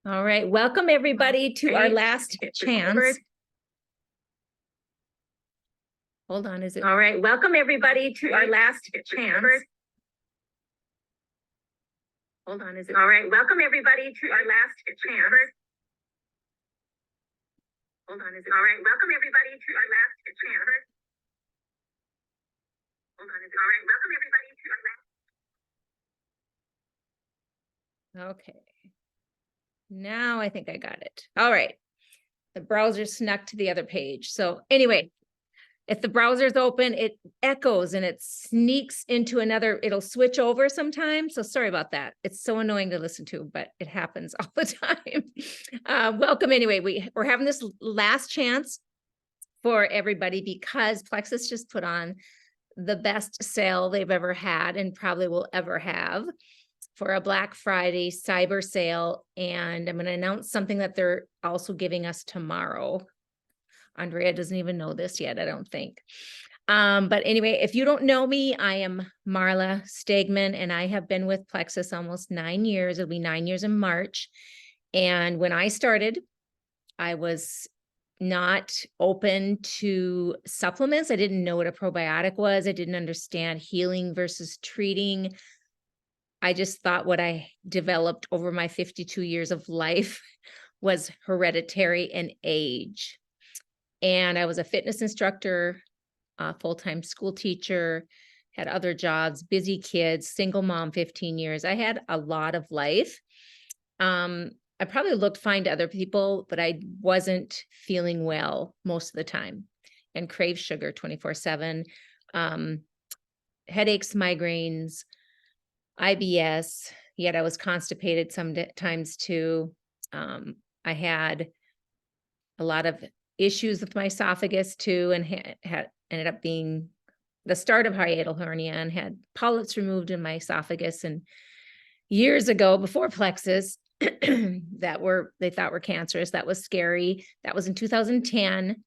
All right, welcome everybody to our last chance. Hold on, is it? All right, welcome everybody to our last chance. Hold on, is it? All right, welcome everybody to our last chance. Hold on, is it? All right, welcome everybody to our last chance. Hold on, is it? All right, welcome everybody to our last. Okay. Now I think I got it. All right. The browser snuck to the other page. So anyway, if the browser's open, it echoes and it sneaks into another, it'll switch over sometimes. So sorry about that. It's so annoying to listen to, but it happens all the time. Welcome anyway. We're having this last chance for everybody because Plexus just put on the best sale they've ever had and probably will ever have for a Black Friday cyber sale. And I'm going to announce something that they're also giving us tomorrow. Andrea doesn't even know this yet, I don't think. But anyway, if you don't know me, I am Marla Stegman, and I have been with Plexus almost 9 years. It'll be 9 years in March. And when I started, I was not open to supplements. I didn't know what a probiotic was. I didn't understand healing versus treating. I just thought what I developed over my 52 years of life was hereditary and age. And I was a fitness instructor, a full-time school teacher, had other jobs, busy kids, single mom, 15 years. I had a lot of life. I probably looked fine to other people, but I wasn't feeling well most of the time and craved sugar 24/7. Headaches, migraines, IBS, yet I was constipated sometimes too. I had a lot of issues with my esophagus too, and had ended up being the start of hiatal hernia and had polyps removed in my esophagus. And years ago, before Plexus, they thought were cancerous. That was scary. That was in 2010,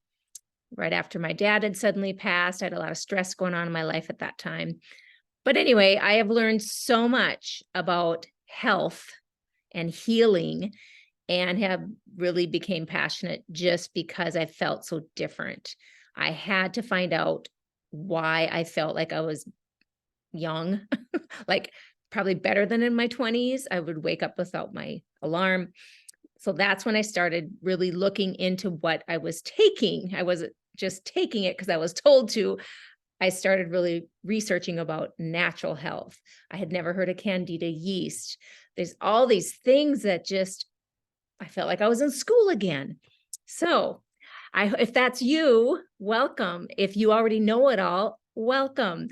right after my dad had suddenly passed. I had a lot of stress going on in my life at that time. But anyway, I have learned so much about health and healing and have really became passionate just because I felt so different. I had to find out why I felt like I was young, like probably better than in my 20s. I would wake up without my alarm. So that's when I started really looking into what I was taking. I wasn't just taking it because I was told to. I started really researching about natural health. I had never heard of Candida yeast. There's all these things that just, I felt like I was in school again. So if that's you, welcome. If you already know it all, welcome.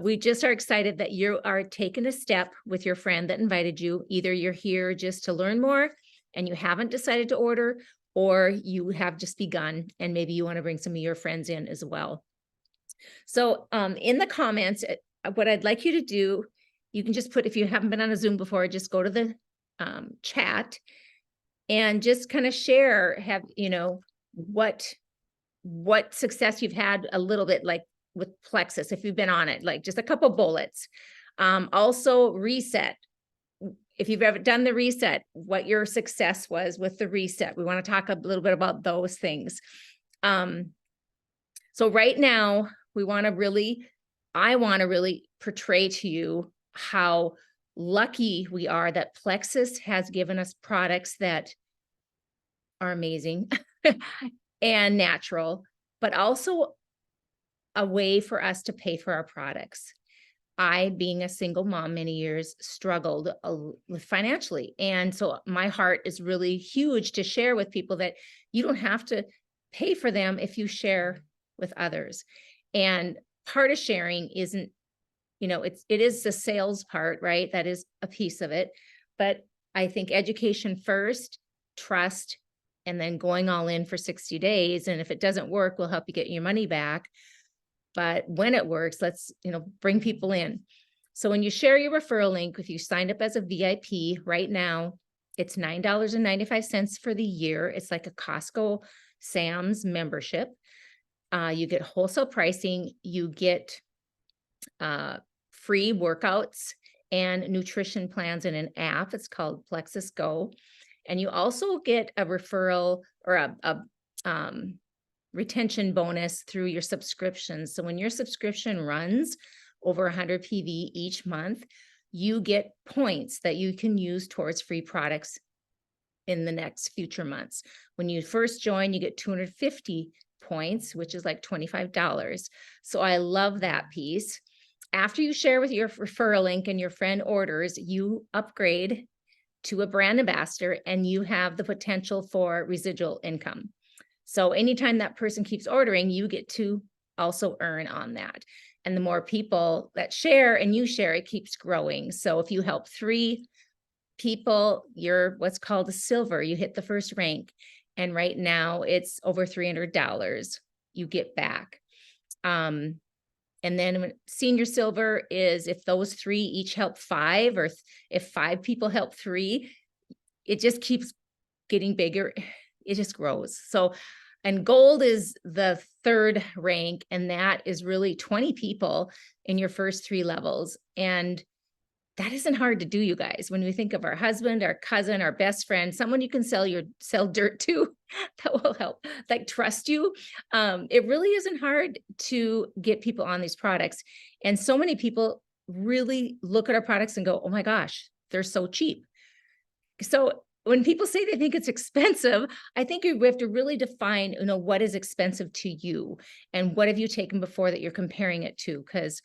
We just are excited that you are taking a step with your friend that invited you. Either you're here just to learn more and you haven't decided to order, or you have just begun and maybe you want to bring some of your friends in as well. So in the comments, what I'd like you to do, you can just put, if you haven't been on a Zoom before, just go to the chat and just kind of share, what success you've had a little bit, like with Plexus, if you've been on it, like just a couple bullets. Also reset. If you've ever done the reset, what your success was with the reset. We want to talk a little bit about those things. So right now, I want to really portray to you how lucky we are that Plexus has given us products that are amazing and natural, but also a way for us to pay for our products. I, being a single mom many years, struggled financially. And so my heart is really huge to share with people that you don't have to pay for them if you share with others. And part of sharing isn't, it is the sales part, right? That is a piece of it. But I think education first, trust, and then going all in for 60 days. And if it doesn't work, we'll help you get your money back. But when it works, let's, bring people in. So when you share your referral link, if you signed up as a VIP right now, it's $9.95 for the year. It's like a Costco Sam's membership. You get wholesale pricing, you get free workouts and nutrition plans in an app. It's called Plexus Go. And you also get a referral or a retention bonus through your subscriptions. So when your subscription runs over 100 PV each month, you get points that you can use towards free products in the next future months. When you first join, you get 250 points, which is like $25. So I love that piece. After you share with your referral link and your friend orders, you upgrade to a brand ambassador and you have the potential for residual income. So anytime that person keeps ordering, you get to also earn on that. And the more people that share and you share, it keeps growing. So if you help 3 people, you're what's called a silver. You hit the first rank. And right now it's over $300 you get back. And then senior silver is if those 3 each help 5, or if 5 people help 3, it just keeps getting bigger. It just grows. So, and gold is the 3rd rank, and that is really 20 people in your first 3 levels. And that isn't hard to do, you guys. When we think of our husband, our cousin, our best friend, someone you can sell dirt to, that will help, like trust you. It really isn't hard to get people on these products. And so many people really look at our products and go, oh my gosh, they're so cheap. So when people say they think it's expensive, I think we have to really define, what is expensive to you and what have you taken before that you're comparing it to? Because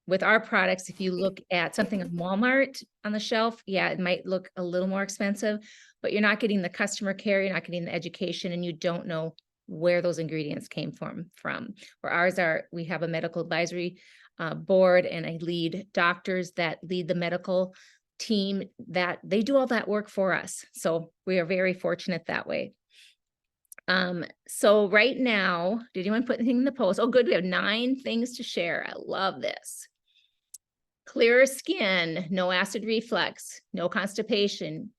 with our products, if you look at something at Walmart on the shelf, yeah, it might look a little more expensive, but you're not getting the customer care, you're not getting the education, and you don't know where those ingredients came from. Where ours are, we have a medical advisory board, and I lead doctors that lead the medical team that they do all that work for us. So we are very fortunate that way. So right now, did anyone put anything in the post? Oh, good. We have 9 things to share. I love this. Clearer skin, no acid reflux, no constipation,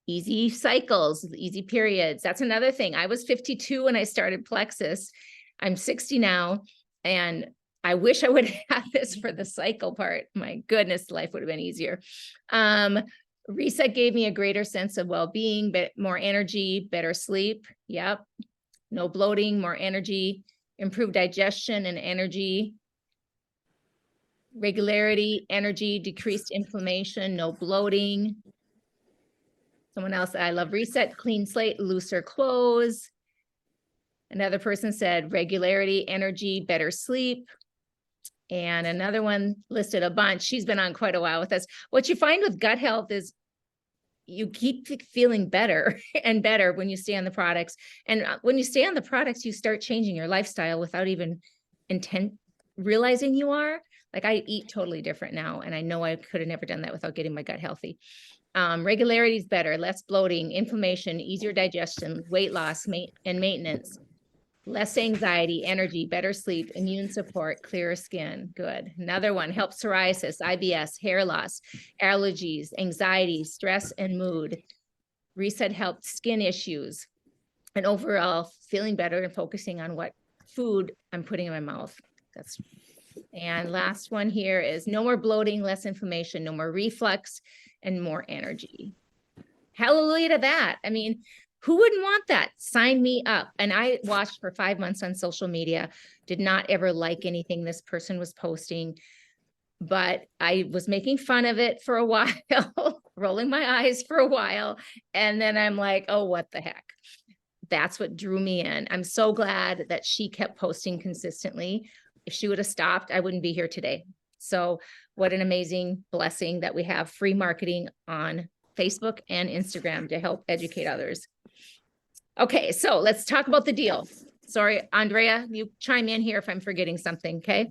easy cycles, easy periods. That's another thing. I was 52 when I started Plexus. I'm 60 now, and I wish I would have had this for the cycle part. My goodness, life would have been easier. Reset gave me a greater sense of well-being, but more energy, better sleep. Yep. No bloating, more energy, improved digestion and energy. Regularity, energy, decreased inflammation, no bloating. Someone else, I love reset, clean slate, looser clothes. Another person said regularity, energy, better sleep. And another one listed a bunch. She's been on quite a while with us. What you find with gut health is you keep feeling better and better when you stay on the products. And when you stay on the products, you start changing your lifestyle without even realizing you are. Like I eat totally different now, and I know I could have never done that without getting my gut healthy. Regularity is better, less bloating, inflammation, easier digestion, weight loss and maintenance, less anxiety, energy, better sleep, immune support, clearer skin. Good. Another one, helps psoriasis, IBS, hair loss, allergies, anxiety, stress, and mood. Reset helped skin issues, and overall feeling better and focusing on what food I'm putting in my mouth. And last one here is no more bloating, less inflammation, no more reflux, and more energy. Hallelujah to that. I mean, who wouldn't want that? Sign me up. And I watched for 5 months on social media, did not ever like anything this person was posting, but I was making fun of it for a while, rolling my eyes for a while. And then I'm like, oh, what the heck? That's what drew me in. I'm so glad that she kept posting consistently. If she would have stopped, I wouldn't be here today. So what an amazing blessing that we have free marketing on Facebook and Instagram to help educate others. Okay, so let's talk about the deal. Sorry, Andrea, you chime in here if I'm forgetting something, okay?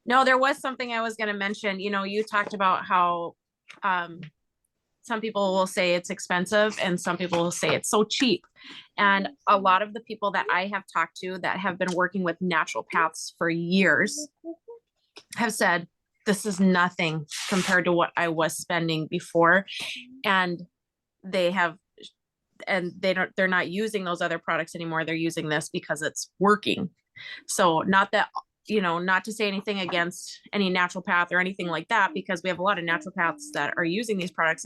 No, there was something I was going to mention. You talked about how some people will say it's expensive and some people will say it's so cheap. And a lot of the people that I have talked to that have been working with naturopaths for years have said, this is nothing compared to what I was spending before. And they're not using those other products anymore. They're using this because it's working. So not that you know, not to say anything against any naturopath or anything like that, because we have a lot of naturopaths that are using these products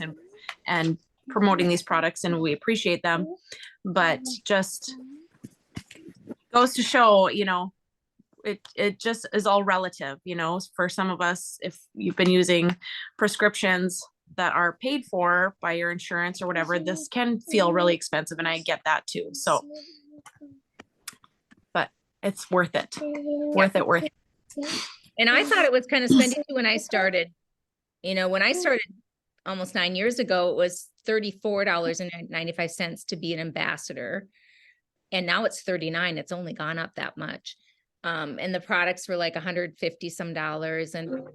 and promoting these products, and we appreciate them, but just goes to show, you know, it just is all relative, you know. For some of us, if you've been using prescriptions that are paid for by your insurance or whatever, this can feel really expensive, and I get that too. So, but it's worth it. Worth it. And I thought it was kind of spendy too when I started. You know, when I started almost 9 years ago, it was $34.95 to be an ambassador. And now it's $39. It's only gone up that much. And the products were like $150 some dollars. And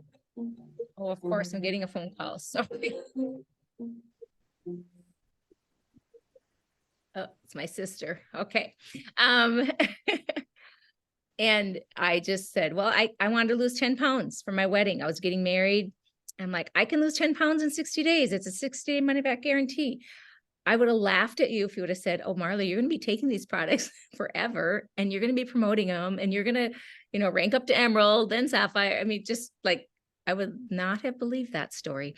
oh, of course, I'm getting a phone call. So oh, it's my sister. Okay. And I just said, well, I wanted to lose 10 pounds for my wedding. I was getting married. I'm like, I can lose 10 pounds in 60 days. It's a 60-day money back guarantee. I would have laughed at you if you would have said, oh, Marla, you're going to be taking these products forever and you're going to be promoting them and you're going to, you know, rank up to emerald, then sapphire. I mean, just like, I would not have believed that story.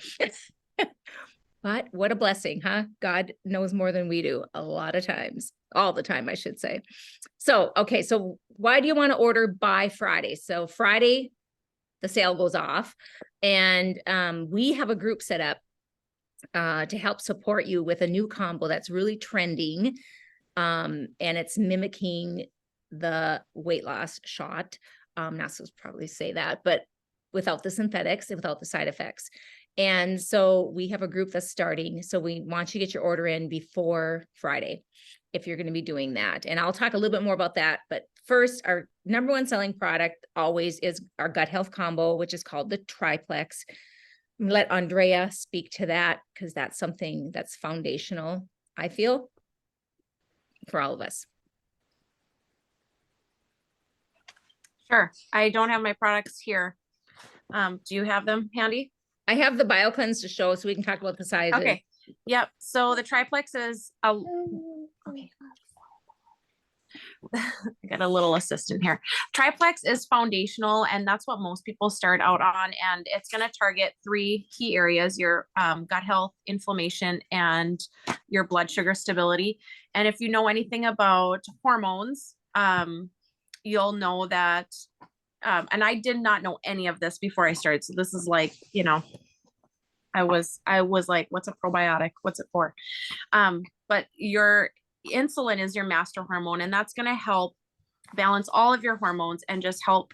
But what a blessing, huh? God knows more than we do a lot of times, all the time, I should say. So, okay. So why do you want to order by Friday? So Friday, the sale goes off, and we have a group set up to help support you with a new combo that's really trending. And it's mimicking the weight loss shot. Not supposed to probably say that, but without the synthetics and without the side effects. And so we have a group that's starting. So we want you to get your order in before Friday, if you're going to be doing that. And I'll talk a little bit more about that. But first, our number one selling product always is our gut health combo, which is called the Triplex. Let Andrea speak to that, because that's something that's foundational, I feel, for all of us. Sure. I don't have my products here. Do you have them handy? I have the BioCleanse to show, so we can talk about the sizes. Okay. Yep. So the Triplex is okay. I got a little assistant here. Triplex is foundational, and that's what most people start out on. And it's going to target 3 key areas: your gut health, inflammation, and your blood sugar stability. And if you know anything about hormones, you'll know that, and I did not know any of this before I started. So this is like, you know, I was like, what's a probiotic? What's it for? But your insulin is your master hormone, and that's going to help balance all of your hormones and just help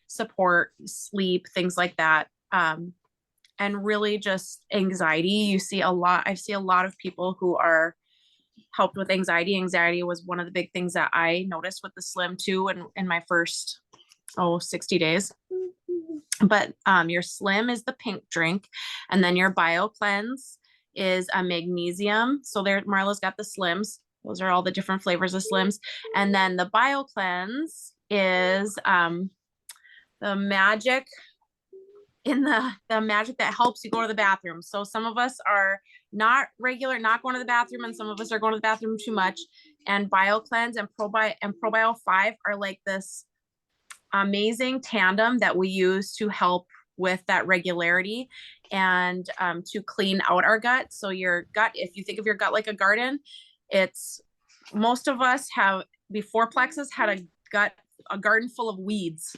support sleep, things like that. And really just anxiety. I see a lot of people who are helped with anxiety. Anxiety was one of the big things that I noticed with the Slim too, in my first 60 days. But your Slim is the pink drink, and then your BioCleanse is a magnesium. So there, Marla's got the Slims. Those are all the different flavors of Slims. And then the BioCleanse is the magic the magic that helps you go to the bathroom. So some of us are not going to the bathroom, and some of us are going to the bathroom too much. And BioCleanse and Probio 5 are like this amazing tandem that we use to help with that regularity and to clean out our gut. So your gut, if you think of your gut like a garden, most of us have, before Plexus, had a garden full of weeds.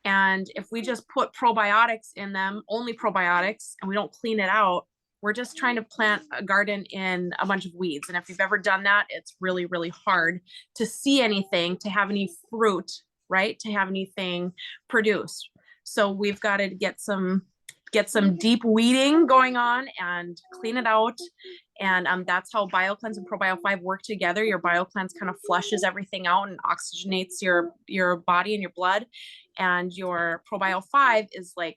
And if we just put probiotics in them, only probiotics, and we don't clean it out, we're just trying to plant a garden in a bunch of weeds. And if you've ever done that, it's really, really hard to see anything, to have any fruit, right? To have anything produced. So we've got to get some deep weeding going on and clean it out. And that's how BioCleanse and Probio 5 work together. Your BioCleanse kind of flushes everything out and oxygenates your body and your blood. And your Probio 5 is like,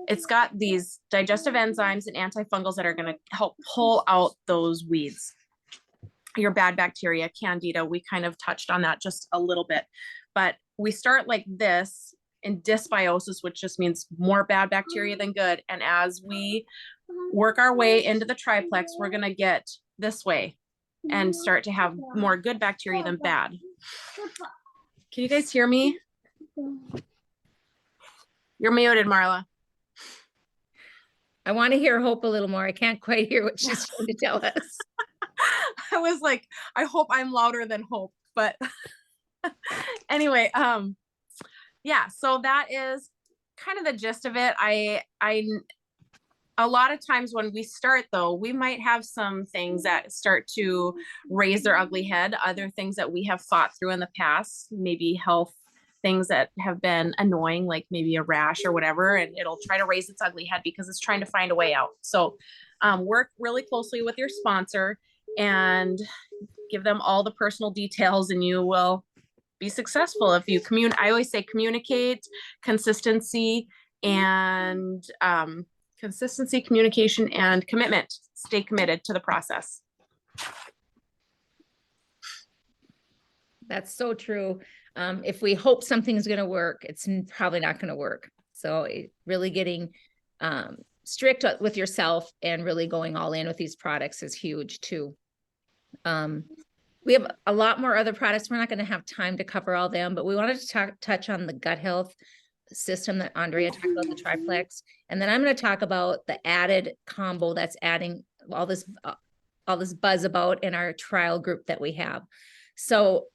it's got these digestive enzymes and antifungals that are going to help pull out those weeds. Your bad bacteria, candida, we kind of touched on that just a little bit. But we start like this in dysbiosis, which just means more bad bacteria than good. And as we work our way into the Triplex, we're going to get this way and start to have more good bacteria than bad. Can you guys hear me? You're muted, Marla. I want to hear Hope a little more. I can't quite hear what she's trying to tell us. I was like, I hope I'm louder than Hope, but anyway, yeah, so that is kind of the gist of it. A lot of times when we start though, we might have some things that start to raise their ugly head, other things that we have fought through in the past, maybe health things that have been annoying, like maybe a rash or whatever, and it'll try to raise its ugly head because it's trying to find a way out. So work really closely with your sponsor and give them all the personal details, and you will be successful if you I always say communicate, consistency, and consistency, communication, and commitment. Stay committed to the process. That's so true. If we hope something's going to work, it's probably not going to work. So really getting strict with yourself and really going all in with these products is huge too. We have a lot more other products. We're not going to have time to cover all them, but we wanted to touch on the gut health system that Andrea talked about, the Triplex. And then I'm going to talk about the added combo that's adding all this buzz about in our trial group that we have. So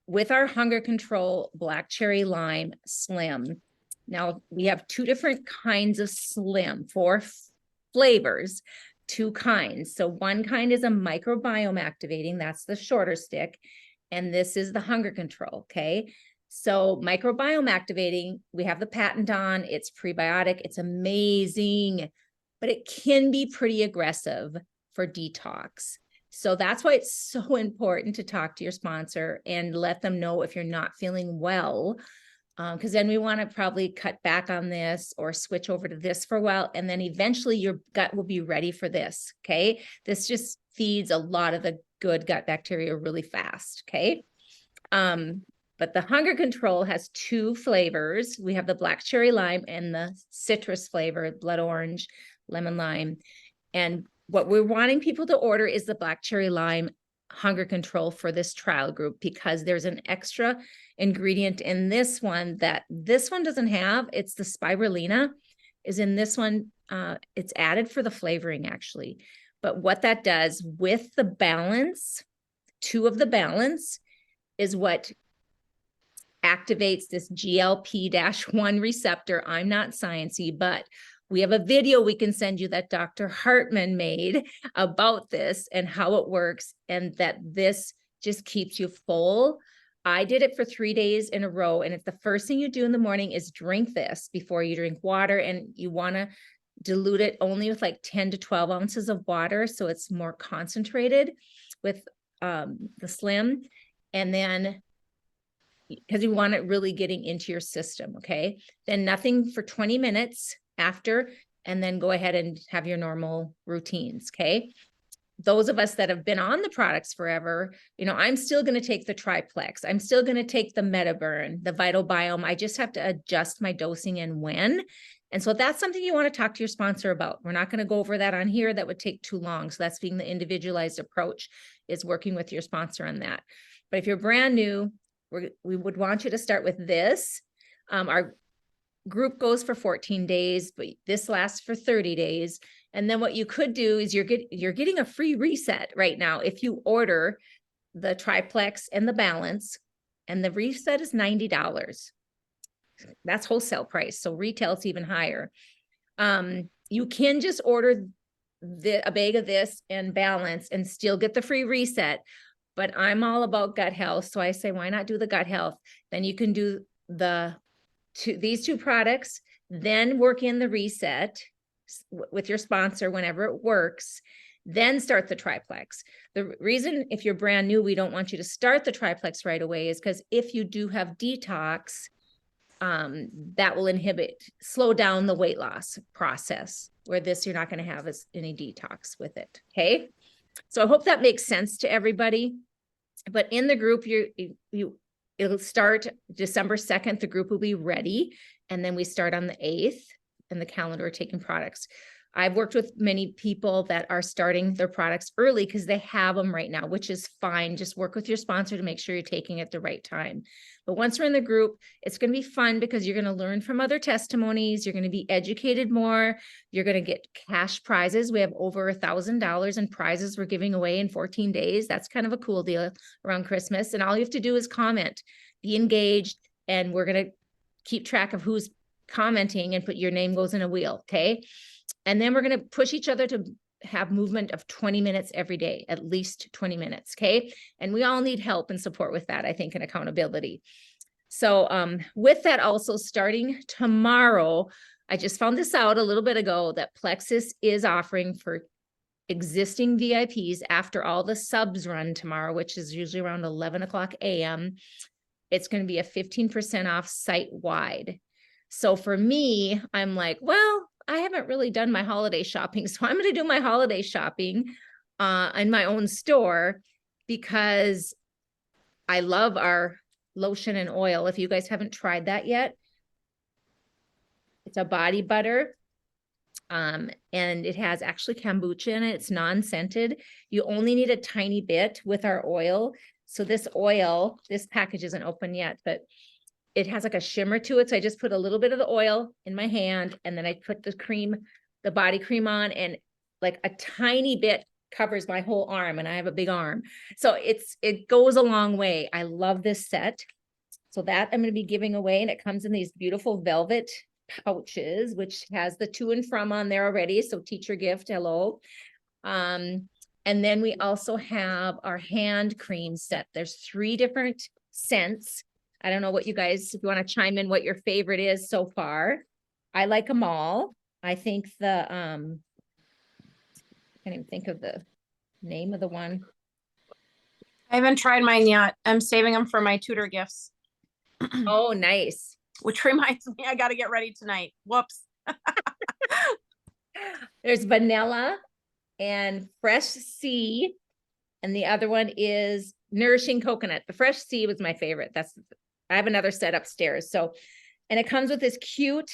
with our hunger control black cherry lime slim, now we have two different kinds of slim, 4 flavors, 2 kinds. So one kind is a microbiome activating, that's the shorter stick, and this is the hunger control. Okay, so microbiome activating, we have the patent on, it's prebiotic, it's amazing, but it can be pretty aggressive for detox. So that's why it's so important to talk to your sponsor and let them know if you're not feeling well, because then we want to probably cut back on this or switch over to this for a while. And then eventually your gut will be ready for this. Okay. This just feeds a lot of the good gut bacteria really fast. Okay. But the hunger control has 2 flavors. We have the black cherry lime and the citrus flavor, blood orange, lemon lime. And what we're wanting people to order is the black cherry lime hunger control for this trial group, because there's an extra ingredient in this one that this one doesn't have. It's the spirulina is in this one. It's added for the flavoring actually. But what that does with the balance, 2 of the balance is what activates this GLP-1 receptor. I'm not sciencey, but we have a video we can send you that Dr. Hartman made about this and how it works, and that this just keeps you full. I did it for 3 days in a row, and it's the first thing you do in the morning is drink this before you drink water, and you want to dilute it only with like 10 to 12 ounces of water, so it's more concentrated with the slim, and then because you want it really getting into your system. Okay, then nothing for 20 minutes after, and then go ahead and have your normal routines. Okay, those of us that have been on the products forever, you know, I'm still going to take the Triplex, I'm still going to take the MetaBurn, the Vital Biome. I just have to adjust my dosing and when. And so that's something you want to talk to your sponsor about. We're not going to go over that on here, that would take too long. So that's being the individualized approach, is working with your sponsor on that. But if you're brand new, we would want you to start with this. Our group goes for 14 days, but this lasts for 30 days. And then what you could do is you're getting a free reset right now if you order the Triplex and the balance, and the reset is $90. That's wholesale price. So retail is even higher. You can just order a bag of this and balance and still get the free reset. But I'm all about gut health. So I say, why not do the gut health? Then you can do these 2 products, then work in the reset with your sponsor whenever it works, then start the Triplex. The reason, if you're brand new, we don't want you to start the Triplex right away is because if you do have detox, that will slow down the weight loss process, where this, you're not going to have any detox with it. Okay. So I hope that makes sense to everybody. But in the group, it'll start December 2nd. The group will be ready. And then we start on the 8th, and the calendar taking products. I've worked with many people that are starting their products early because they have them right now, which is fine. Just work with your sponsor to make sure you're taking it at the right time. But once we're in the group, it's going to be fun because you're going to learn from other testimonies. You're going to be educated more. You're going to get cash prizes. We have over $1,000 in prizes we're giving away in 14 days. That's kind of a cool deal around Christmas. And all you have to do is comment, be engaged, and we're going to keep track of who's commenting and put your name goes in a wheel. Okay. And then we're going to push each other to have movement of 20 minutes every day, at least 20 minutes. Okay. And we all need help and support with that, I think, and accountability. So with that, also starting tomorrow, I just found this out a little bit ago that Plexus is offering for existing VIPs after all the subs run tomorrow, which is usually around 11 o'clock a.m. It's going to be a 15% off site-wide. So for me, I'm like, well, I haven't really done my holiday shopping. So I'm going to do my holiday shopping in my own store because I love our lotion and oil. If you guys haven't tried that yet, it's a body butter. And it has actually kombucha in it. It's non-scented. You only need a tiny bit with our oil. So this oil, this package isn't open yet, but it has like a shimmer to it. So I just put a little bit of the oil in my hand and then I put the cream, the body cream on, and like a tiny bit covers my whole arm, and I have a big arm. So it goes a long way. I love this set. So that I'm going to be giving away, and it comes in these beautiful velvet pouches, which has the to and from on there already. So teacher gift, hello. And then we also have our hand cream set. There's 3 different scents. I don't know what you guys, if you want to chime in what your favorite is so far. I like them all. I think the, I can't even think of the name of the one. I haven't tried mine yet. I'm saving them for my tutor gifts, Oh, nice. which reminds me, I got to get ready tonight. Whoops. There's vanilla and fresh sea. And the other one is nourishing coconut. The fresh sea was my favorite. I have another set upstairs. So, and it comes with this cute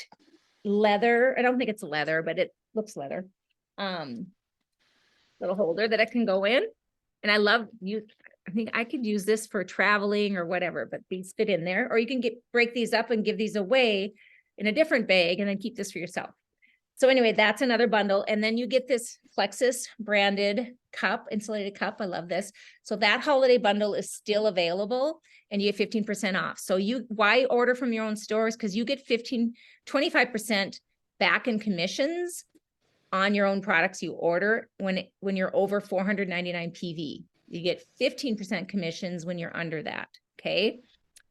leather. I don't think it's leather, but it looks leather. Little holder that I can go in. And I love you. I think I could use this for traveling or whatever, but these fit in there. Or you can break these up and give these away in a different bag and then keep this for yourself. So anyway, that's another bundle. And then you get this Plexus branded cup, insulated cup. I love this. So that holiday bundle is still available and you get 15% off. So why order from your own stores? Because you get 25% back in commissions on your own products you order when you're over 499 PV. You get 15% commissions when you're under that. Okay.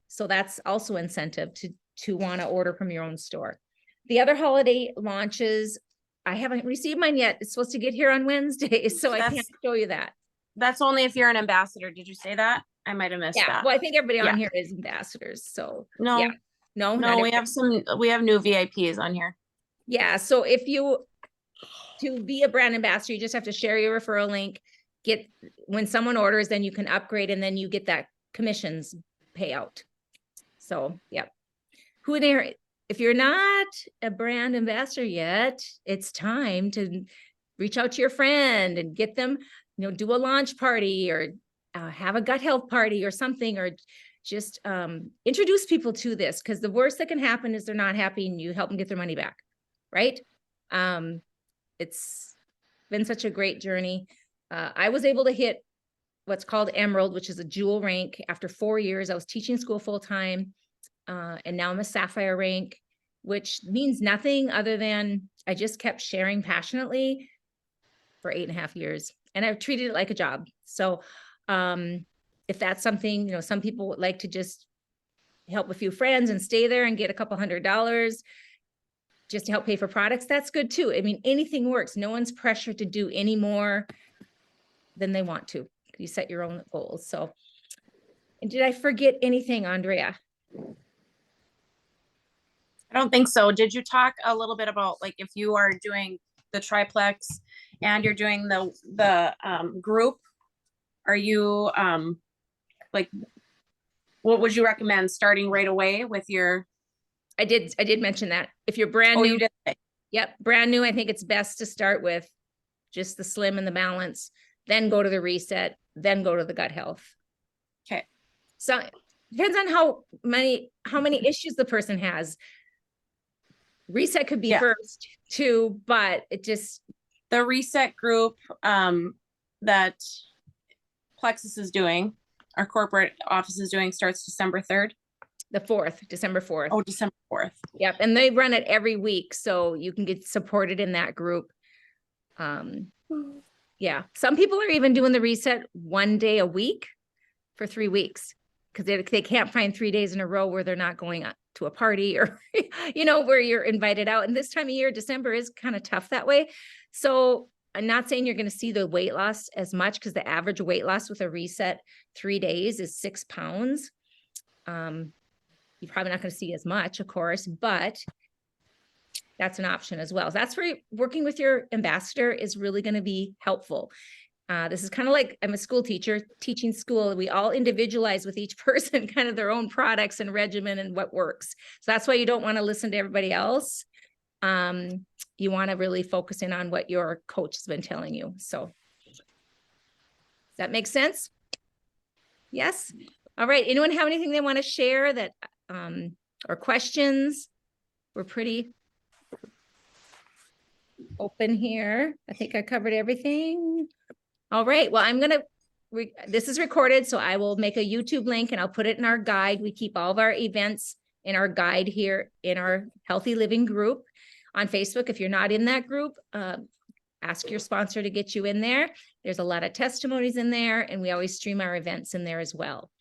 So that's also incentive to want to order from your own store. The other holiday launches, I haven't received mine yet. It's supposed to get here on Wednesday, so I can't show you that. That's only if you're an ambassador. Did you say that? I might have missed that. Well, I think everybody on here is ambassadors. So no, yeah. No, we have new VIPs on here. Yeah. So to be a brand ambassador, you just have to share your referral link. When someone orders, then you can upgrade and then you get that commissions payout. So yeah. If you're not a brand ambassador yet, it's time to reach out to your friend and get them, do a launch party or have a gut health party or something, or just introduce people to this, because the worst that can happen is they're not happy and you help them get their money back, right? It's been such a great journey. I was able to hit what's called Emerald, which is a jewel rank. After 4 years, I was teaching school full time. And now I'm a Sapphire rank, which means nothing other than I just kept sharing passionately for 8.5 years. And I've treated it like a job. So if that's something, some people would like to just help a few friends and stay there and get a couple $100 just to help pay for products, that's good too. I mean, anything works. No one's pressured to do any more than they want to. You set your own goals. So, and did I forget anything, Andrea? I don't think so. Did you talk a little bit about, like, if you are doing the triplex and you're doing the group, are you like, what would you recommend starting right away with your? I did mention that if you're brand new, you did. Yep, brand new. I think it's best to start with just the slim and the balance, then go to the reset, then go to the gut health. Okay. So depends on how many issues the person has. Reset could be first too, but it just. The reset group that Plexus is doing, our corporate office is doing, starts December 3rd. The 4th, December 4th. Oh, December 4th. Yep. And they run it every week. So you can get supported in that group. Yeah. Some people are even doing the reset 1 day a week for 3 weeks because they can't find 3 days in a row where they're not going to a party or, where you're invited out. And this time of year, December is kind of tough that way. So I'm not saying you're going to see the weight loss as much because the average weight loss with a reset 3 days is 6 pounds. You're probably not going to see as much, of course, but that's an option as well. So that's where working with your ambassador is really going to be helpful. This is kind of like I'm a school teacher teaching school. We all individualize with each person kind of their own products and regimen and what works. So that's why you don't want to listen to everybody else. You want to really focus in on what your coach has been telling you. So does that make sense? Yes. All right. Anyone have anything they want to share that or questions? We're pretty open here. I think I covered everything. All right. Well, this is recorded, so I will make a YouTube link and I'll put it in our guide. We keep all of our events in our guide here in our Healthy Living group on Facebook. If you're not in that group, ask your sponsor to get you in there. There's a lot of testimonies in there, and we always stream our events in there as well.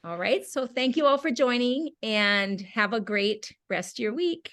All right. So thank you all for joining, and have a great rest of your week.